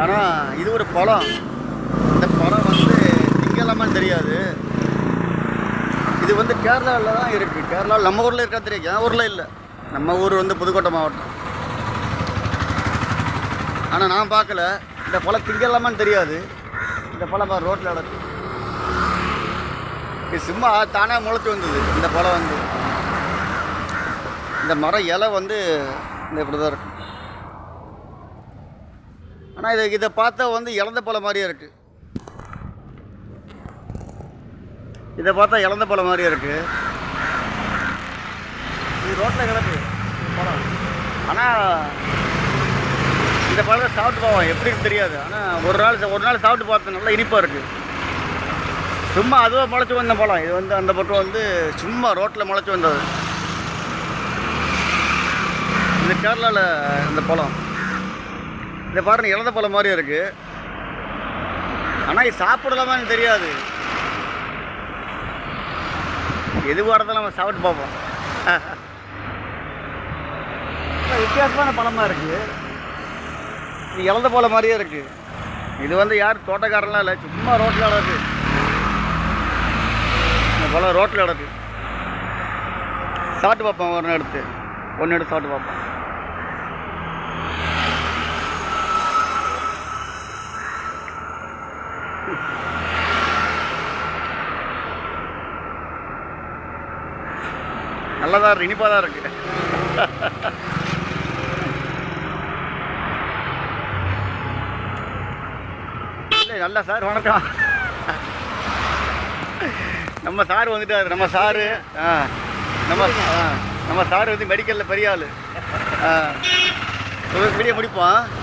ஆனால் இது ஒரு பழம். இந்த பழம் வந்து திங்கலாமான்னு தெரியாது. இது வந்து கேரளாவில் தான் இருக்குது. கேரளாவில் நம்ம ஊரில் இருக்கா தெரியும், என் ஊரில் இல்லை. நம்ம ஊர் வந்து புதுக்கோட்டை மாவட்டம். ஆனால் நான் பார்க்கல. இந்த பழம் திங்கலாமான்னு தெரியாது. இந்த பழம் ரோட்டில் நடக்கு. இது சும்மா தானாக முளைச்சி வந்தது. இந்த பழம் வந்து இந்த மரம் இலை வந்து இந்த இப்படி தான் இருக்குது. ஆனால் இதை பார்த்தா வந்து இழந்த பழம் மாதிரியே இருக்குது. இதை பார்த்தா இழந்த பழம் மாதிரியே இருக்குது. இது ரோட்டில் கிடக்கு பழம். ஆனால் இந்த பழத்தை சாப்பிட்டு போவோம் எப்படின்னு தெரியாது. ஆனால் ஒரு நாள் சாப்பிட்டு பார்த்தேன், நல்லா இனிப்பாக இருக்குது. சும்மா அதுவாக முளைச்சி வந்த பழம். இது வந்து அந்த பக்கம் வந்து சும்மா ரோட்டில் முளைச்சி வந்தது. இது கேரளாவில் இந்த பழம். இதை பாருங்க, இழந்த பழம் மாதிரியே இருக்குது. ஆனால் இது சாப்பிடலாமான்னு தெரியாது. எதுவாக இருந்தாலும் நம்ம சாப்பிட்டு பார்ப்போம். வித்தியாசமான பழமாக இருக்குது. இது இழந்த பழம் மாதிரியே இருக்குது. இது வந்து யார் தோட்டக்காரன்லாம் இல்லை, சும்மா ரோட்டில் நடக்கு. இந்த பழம் ரோட்டில் நடக்கு. சாப்பிட்டு பார்ப்போம். ஒன்று எடுத்து சாப்பிட்டு பார்ப்போம். நல்லதாக இருக்குது, இனிப்பாக தான் இருக்குது. இல்லை நல்லா சார், வணக்கம். நம்ம சார் வந்துட்டார். நம்ம சாரு நம்ம சார் வந்து மெடிக்கலில் பெரிய ஆள். வீடியோ முடிப்போம்.